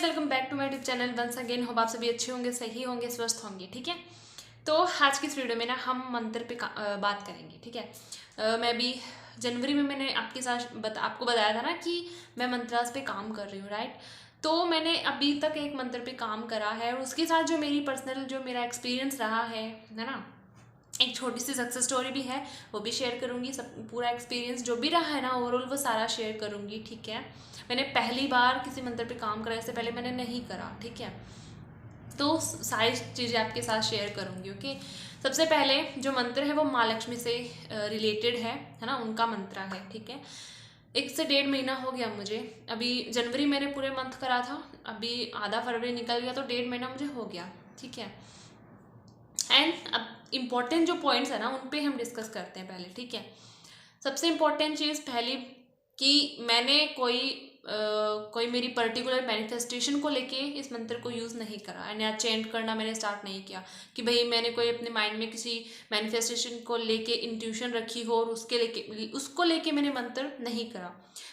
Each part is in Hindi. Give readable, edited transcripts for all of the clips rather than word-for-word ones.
Guys, welcome back to my YouTube channel once again. Hope आप सभी अच्छे होंगे, सही होंगे, स्वस्थ होंगे। ठीक है, तो आज की इस वीडियो में ना हम मंत्र पे बात करेंगे। ठीक है, मैं भी जनवरी में मैंने आपके साथ आपको बताया था ना कि मैं मंत्रास पे काम कर रही हूँ, राइट। तो मैंने अभी तक एक मंत्र पे काम करा है और उसके साथ जो मेरी पर्सनल जो मेरा एक्सपीरियंस रहा है ना, एक छोटी सी सक्सेस स्टोरी भी है, वो भी शेयर करूँगी। सब पूरा एक्सपीरियंस जो भी रहा है ना ओवरऑल, वो सारा शेयर करूँगी। ठीक है, मैंने पहली बार किसी मंत्र पे काम करा, इससे पहले मैंने नहीं करा। ठीक है, तो सारी चीज़ें आपके साथ शेयर करूँगी। ओके, सबसे पहले जो मंत्र है वो माँ लक्ष्मी से रिलेटेड है ना, उनका मंत्र है। ठीक है, 1 से 1.5 महीना हो गया मुझे। अभी जनवरी मैंने पूरे मंथ करा था, अभी आधा फरवरी निकल गया, तो 1.5 महीना मुझे हो गया। ठीक है, एंड अब इम्पॉर्टेंट जो पॉइंट्स है ना उन पे हम डिस्कस करते हैं पहले। ठीक है, सबसे इम्पॉर्टेंट चीज़ पहली कि मैंने कोई मेरी पर्टिकुलर मैनिफेस्टेशन को लेके इस मंत्र को यूज़ नहीं करा एंड या चेंट करना मैंने स्टार्ट नहीं किया कि भाई मैंने कोई अपने माइंड में किसी मैनिफेस्टेशन को लेके इंट्यूशन रखी हो और उसको लेके मैंने मंत्र नहीं करा।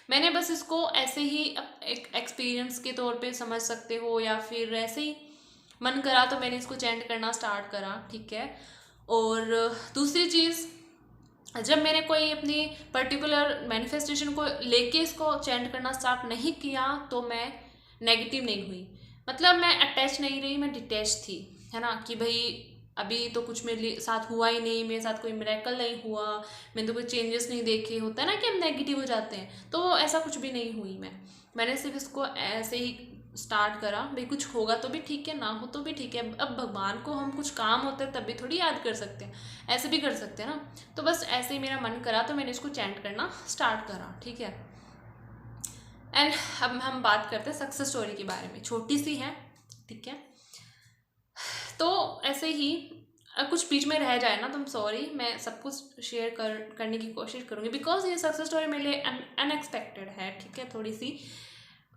मैंने बस इसको ऐसे ही एक एक्सपीरियंस के तौर पे समझ सकते हो, या फिर ऐसे ही मन करा तो मैंने इसको चेंट करना स्टार्ट करा। ठीक है, और दूसरी चीज़, जब मैंने कोई अपनी पर्टिकुलर मैनिफेस्टेशन को लेके इसको चेंट करना स्टार्ट नहीं किया तो मैं नेगेटिव नहीं हुई, मतलब मैं अटैच नहीं रही, मैं डिटैच थी, है ना। कि भाई अभी तो कुछ मेरे साथ हुआ ही नहीं, मेरे साथ कोई मिरेकल नहीं हुआ, मैंने तो कोई चेंजेस नहीं देखे। होता है ना कि हम नेगेटिव हो जाते हैं, तो ऐसा कुछ भी नहीं हुई मैंने सिर्फ इसको ऐसे ही स्टार्ट करा। भाई कुछ होगा तो भी ठीक है, ना हो तो भी ठीक है। अब भगवान को हम कुछ काम होते हैं तब भी थोड़ी याद कर सकते हैं, ऐसे भी कर सकते हैं ना। तो बस ऐसे ही मेरा मन करा तो मैंने इसको चैंट करना स्टार्ट करा। ठीक है, एंड अब हम बात करते हैं सक्सेस स्टोरी के बारे में, छोटी सी है। ठीक है, तो ऐसे ही कुछ बीच में रह जाए ना तो सॉरी, मैं सब कुछ शेयर करने की कोशिश करूँगी, बिकॉज ये सक्सेस स्टोरी मेरे लिए अनएक्सपेक्टेड है। ठीक है, थोड़ी सी,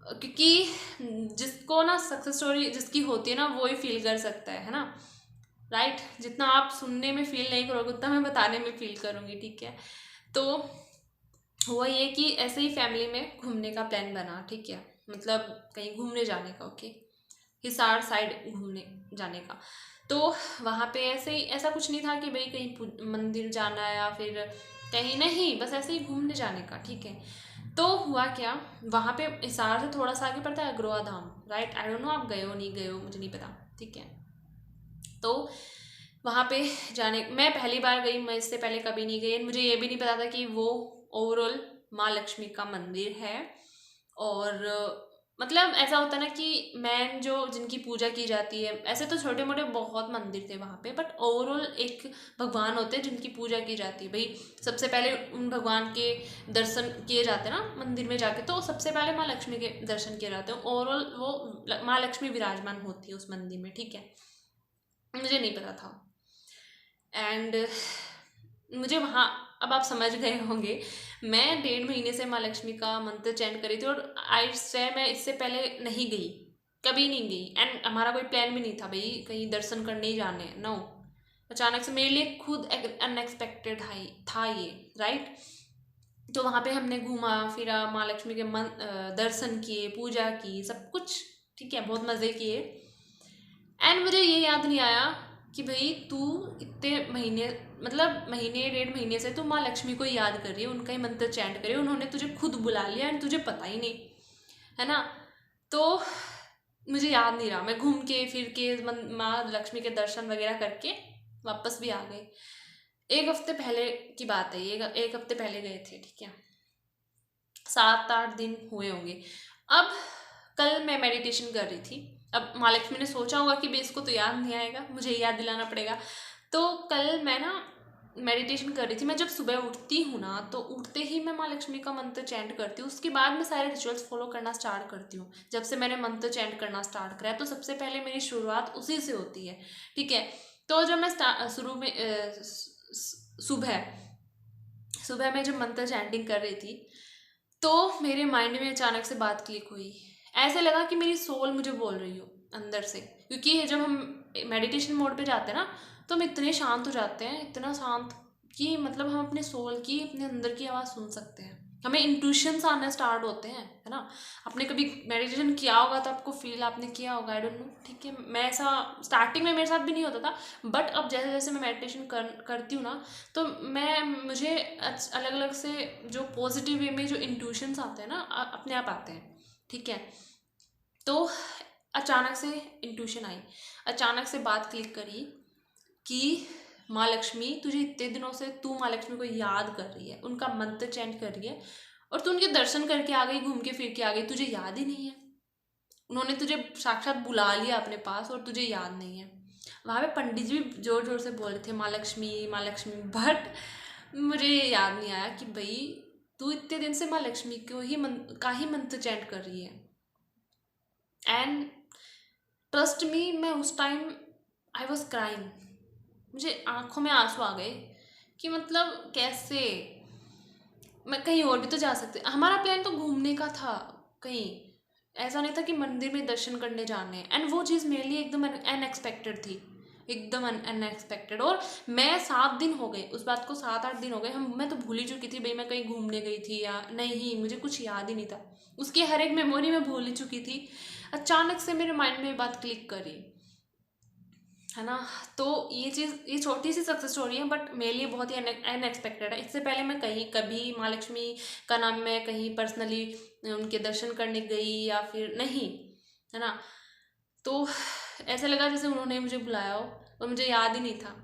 क्योंकि जिसको ना सक्सेस स्टोरी जिसकी होती है ना वो ही फील कर सकता है ना, राइट। जितना आप सुनने में फील नहीं करोगे उतना मैं बताने में फील करूँगी। ठीक है, तो हुआ ये कि ऐसे ही फैमिली में घूमने का प्लान बना। ठीक है, मतलब कहीं घूमने जाने का। ओके, हिसार साइड घूमने जाने का। तो वहाँ पे ऐसे ही ऐसा कुछ नहीं था कि भाई कहीं मंदिर जाना है या फिर कहीं, नहीं, बस ऐसे ही घूमने जाने का। ठीक है, तो हुआ क्या, वहाँ पे हिसार से थोड़ा सा आगे पड़ता है अग्रवा धाम, राइट। आई डोंट नो आप गए हो नहीं गए हो, मुझे नहीं पता। ठीक है, तो वहाँ पे जाने, मैं पहली बार गई, मैं इससे पहले कभी नहीं गई। मुझे ये भी नहीं पता था कि वो ओवरऑल माँ लक्ष्मी का मंदिर है। और मतलब ऐसा होता है ना कि मैन जो जिनकी पूजा की जाती है, ऐसे तो छोटे मोटे बहुत मंदिर थे वहाँ पे, बट ओवरऑल एक भगवान होते हैं जिनकी पूजा की जाती है। भाई सबसे पहले उन भगवान के दर्शन किए जाते हैं ना मंदिर में जाके, तो सबसे पहले माँ लक्ष्मी के दर्शन किए जाते हैं। ओवरऑल वो माँ लक्ष्मी विराजमान होती है उस मंदिर में। ठीक है, मुझे नहीं पता था। एंड मुझे वहाँ, अब आप समझ गए होंगे, मैं 1.5 महीने से माँ लक्ष्मी का मंत्र चैंट करी थी और आई से मैं इससे पहले नहीं गई, कभी नहीं गई। एंड हमारा कोई प्लान भी नहीं था भाई कहीं दर्शन करने ही जाने, नो। अचानक से मेरे लिए खुद अनएक्सपेक्टेड था ये, राइट। तो वहाँ पे हमने घूमा फिरा, माँ लक्ष्मी के दर्शन किए, पूजा की, सब कुछ। ठीक है, बहुत मज़े किए। एंड मुझे ये याद नहीं आया कि भाई तू इतने महीने, मतलब महीने 1.5 महीने से तू माँ लक्ष्मी को याद कर रही है, उनका ही मंत्र चैंट कर रही है, उन्होंने तुझे खुद बुला लिया एंड तुझे पता ही नहीं, है ना। तो मुझे याद नहीं रहा, मैं घूम के फिर के माँ लक्ष्मी के दर्शन वगैरह करके वापस भी आ गई। 1 हफ्ते पहले की बात है ये, 1 हफ्ते पहले गए थे। ठीक है, 7-8 दिन हुए होंगे। अब कल मैं मेडिटेशन कर रही थी, अब माँ लक्ष्मी ने सोचा होगा कि भाई इसको तो याद नहीं आएगा, मुझे याद दिलाना पड़ेगा। तो कल मैं ना मेडिटेशन कर रही थी। मैं जब सुबह उठती हूँ ना तो उठते ही मैं माँ लक्ष्मी का मंत्र चैंट करती हूँ, उसके बाद मैं सारे रिचुअल्स फॉलो करना स्टार्ट करती हूँ। जब से मैंने मंत्र चैंट करना स्टार्ट करा है तो सबसे पहले मेरी शुरुआत उसी से होती है। ठीक है, तो जब मैं शुरू में सुबह सुबह में जब मंत्र चैंटिंग कर रही थी तो मेरे माइंड में अचानक से बात क्लिक हुई। ऐसे लगा कि मेरी सोल मुझे बोल रही हो अंदर से, क्योंकि जब हम मेडिटेशन मोड पे जाते हैं ना तो हम इतने शांत हो जाते हैं, इतना शांत कि मतलब हम अपने सोल की, अपने अंदर की आवाज़ सुन सकते हैं। हमें इंट्यूशंस आने स्टार्ट होते हैं, है ना। आपने कभी मेडिटेशन किया होगा तो आपको फील आपने किया होगा, आई डोंट नो, ठीक है। मैं ऐसा स्टार्टिंग में मेरे साथ भी नहीं होता था, बट अब जैसे जैसे मैं मेडिटेशन करती हूँ ना, तो मुझे अलग अलग से जो पॉजिटिव वे में जो इंट्यूशंस आते हैं ना, अपने आप आते हैं, ठीक है। तो अचानक से इंट्यूशन आई, अचानक से बात क्लिक करी कि माँ लक्ष्मी तुझे इतने दिनों से, तू माँ लक्ष्मी को याद कर रही है, उनका मंत्र चैंट कर रही है, और तू उनके दर्शन करके आ गई, घूम के फिर के आ गई, तुझे याद ही नहीं है। उन्होंने तुझे साक्षात बुला लिया अपने पास और तुझे याद नहीं है। वहाँ पे पंडित जी भी जोर जोर से बोल रहे थे माँ लक्ष्मी माँ लक्ष्मी, बट मुझे ये याद नहीं आया कि भाई तू इतने दिन से माँ लक्ष्मी को ही का ही मंत्र चैंट कर रही है। एंड ट्रस्ट मी, मैं उस टाइम आई वॉज क्राइंग, मुझे आंखों में आंसू आ गए कि मतलब कैसे, मैं कहीं और भी तो जा सकते, हमारा प्लान तो घूमने का था कहीं, ऐसा नहीं था कि मंदिर में दर्शन करने जाने हैं। एंड वो चीज़ मेरे लिए एकदम अनएक्सपेक्टेड थी, एकदम अनएक्सपेक्टेड। और मैं 7 दिन हो गए उस बात को, 7-8 दिन हो गए, मैं तो भूल ही चुकी थी भाई मैं कहीं घूमने गई थी या नहीं, मुझे कुछ याद ही नहीं था, उसकी हर एक मेमोरी मैं भूल ही चुकी थी। अचानक से मेरे माइंड में ये बात क्लिक करी, है ना। तो ये चीज़, ये छोटी सी सक्सेस स्टोरी है, बट मेरे लिए बहुत ही अनएक्सपेक्टेड है। इससे पहले मैं कहीं कभी माँ लक्ष्मी का नाम मैं कहीं पर्सनली उनके दर्शन करने गई या फिर नहीं, है ना। तो ऐसा लगा जैसे उन्होंने मुझे बुलाया हो और मुझे याद ही नहीं था,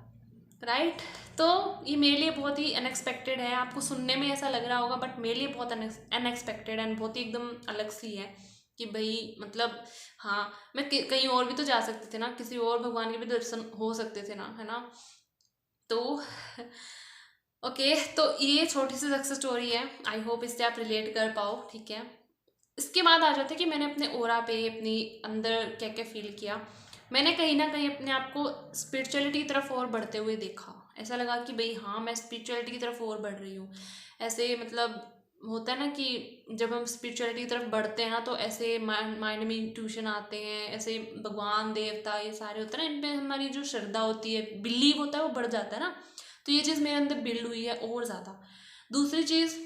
राइट। तो ये मेरे लिए बहुत ही अनएक्सपेक्टेड है, आपको सुनने में ऐसा लग रहा होगा, बट मेरे लिए बहुत अनएक्सपेक्टेड एंड बहुत ही एकदम अलग सी है कि भाई मतलब, हाँ मैं कहीं और भी तो जा सकते थे ना, किसी और भगवान के भी दर्शन हो सकते थे ना, है ना। तो ओके, तो ये छोटी सी सक्सेस स्टोरी है, आई होप इससे आप रिलेट कर पाओ, ठीक है। इसके बाद आ जाते कि मैंने अपने ओरा पे अपनी अंदर क्या क्या फील किया। मैंने कहीं ना कहीं अपने आप को स्पिरिचुअलिटी की तरफ और बढ़ते हुए देखा, ऐसा लगा कि भाई हाँ मैं स्पिरिचुअलिटी की तरफ और बढ़ रही हूँ। ऐसे मतलब होता है ना कि जब हम स्पिरिचुअलिटी की तरफ बढ़ते हैं ना, तो ऐसे माइंड में इंट्यूशन आते हैं, ऐसे भगवान देवता ये सारे होते हैं ना, इनमें हमारी जो श्रद्धा होती है, बिलीव होता है, वो बढ़ जाता है ना। तो ये चीज़ मेरे अंदर बिल्ड हुई है और ज़्यादा। दूसरी चीज़,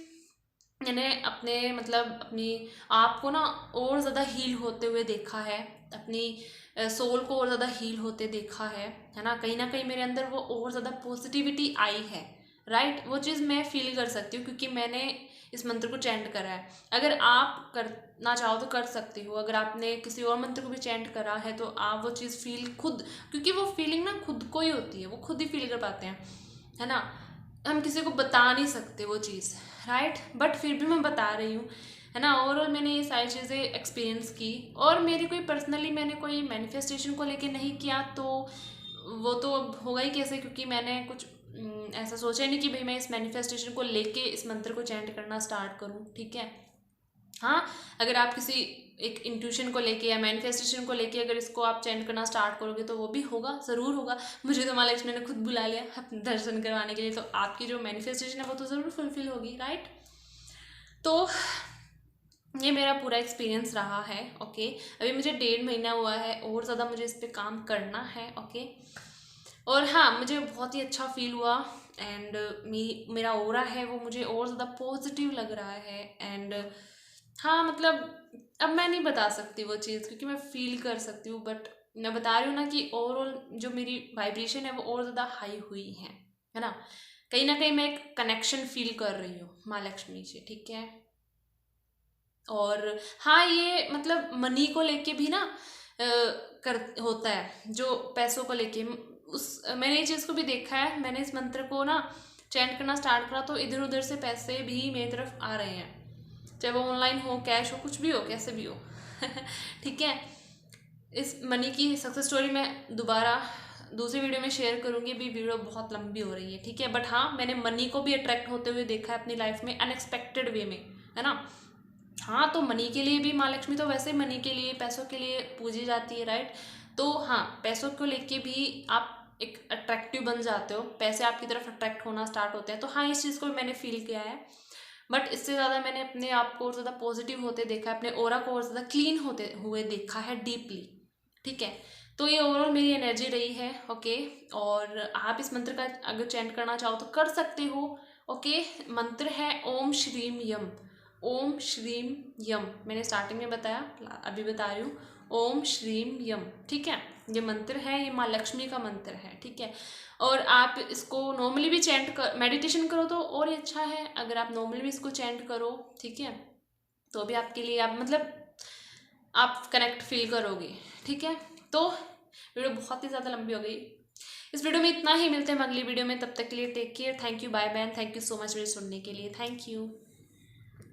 मैंने अपने मतलब अपनी आप को ना और ज़्यादा हील होते हुए देखा है, अपनी सोल को और ज़्यादा हील होते देखा है ना। कहीं मेरे अंदर वो और ज़्यादा पॉजिटिविटी आई है, राइट। वो चीज़ मैं फील कर सकती हूँ क्योंकि मैंने इस मंत्र को चैंट करा है। अगर आप करना चाहो तो कर सकती हो, अगर आपने किसी और मंत्र को भी चैंट करा है तो आप वो चीज़ फील खुद, क्योंकि वो फीलिंग ना खुद को ही होती है, वो खुद ही फील कर पाते हैं, है ना। हम किसी को बता नहीं सकते वो चीज़, राइट। बट फिर भी मैं बता रही हूँ, है ना। ओवरऑल मैंने ये सारी चीज़ें एक्सपीरियंस की, और मेरी कोई पर्सनली मैंने कोई मैनिफेस्टेशन को लेके नहीं किया, तो वो तो अब होगा ही कैसे, क्योंकि मैंने कुछ ऐसा सोचा ही नहीं कि भाई मैं इस मैनिफेस्टेशन को लेके इस मंत्र को चैंट करना स्टार्ट करूँ, ठीक है। हाँ, अगर आप किसी एक इंट्यूशन को लेके या मैनिफेस्टेशन को लेके अगर इसको आप चैंट करना स्टार्ट करोगे तो वो भी होगा, ज़रूर होगा। मुझे तो माँ लक्ष्मी ने खुद बुला लिया अपने दर्शन करवाने के लिए, तो आपकी जो मैनिफेस्टेशन है वो तो ज़रूर फुलफिल होगी, राइट। तो ये मेरा पूरा एक्सपीरियंस रहा है, ओके। अभी मुझे 1.5 महीना हुआ है, और ज़्यादा मुझे इस पर काम करना है, ओके। और हाँ, मुझे बहुत ही अच्छा फील हुआ, एंड मेरा ओरा है वो मुझे और ज़्यादा पॉजिटिव लग रहा है। एंड हाँ मतलब अब मैं नहीं बता सकती वो चीज़, क्योंकि मैं फील कर सकती हूँ, बट मैं बता रही हूँ ना कि ओवरऑल जो मेरी वाइब्रेशन है वो और ज़्यादा हाई हुई है ना। कहीं मैं एक कनेक्शन फील कर रही हूँ माँ लक्ष्मी से, ठीक है। और हाँ, ये मतलब मनी को लेके भी ना कर होता है, जो पैसों को लेके उस मैंने ये चीज़ को भी देखा है। मैंने इस मंत्र को ना चैंट करना स्टार्ट करा तो इधर उधर से पैसे भी मेरी तरफ आ रहे हैं, चाहे वो ऑनलाइन हो, कैश हो, कुछ भी हो, कैसे भी हो ठीक है। इस मनी की सक्सेस स्टोरी मैं दोबारा दूसरी वीडियो में शेयर करूंगी, भी वीडियो बहुत लंबी हो रही है, ठीक है। बट हाँ, मैंने मनी को भी अट्रैक्ट होते हुए देखा है अपनी लाइफ में अनएक्सपेक्टेड वे में, है ना। हाँ, तो मनी के लिए भी माँ लक्ष्मी तो वैसे मनी के लिए, पैसों के लिए पूजी जाती है, राइट। तो हाँ, पैसों को लेके भी आप एक अट्रैक्टिव बन जाते हो, पैसे आपकी तरफ अट्रैक्ट होना स्टार्ट होते हैं। तो हाँ, इस चीज़ को मैंने फील किया है, बट इससे ज़्यादा मैंने अपने आप को और ज़्यादा पॉजिटिव होते देखा है, अपने ओरा को और ज़्यादा क्लीन होते हुए देखा है डीपली, ठीक है। तो ये ओवरऑल मेरी एनर्जी रही है, ओके। और आप इस मंत्र का अगर चैंट करना चाहो तो कर सकते हो, ओके। मंत्र है ओम श्रीम यम, ओम श्रीम यम, मैंने स्टार्टिंग में बताया, अभी बता रही हूँ, ओम श्रीम यम, ठीक है। ये मंत्र है, ये माँ लक्ष्मी का मंत्र है, ठीक है। और आप इसको नॉर्मली भी चैंट कर, मेडिटेशन करो तो और ही अच्छा है, अगर आप नॉर्मली भी इसको चैंट करो, ठीक है, तो भी आपके लिए, आप मतलब आप कनेक्ट फील करोगे, ठीक है। तो वीडियो बहुत ही ज़्यादा लंबी हो गई, इस वीडियो में इतना ही, मिलते हैं अगली वीडियो में, तब तक के लिए take care, thank you, bye bye, thank you so much मेरे सुनने के लिए, थैंक यू।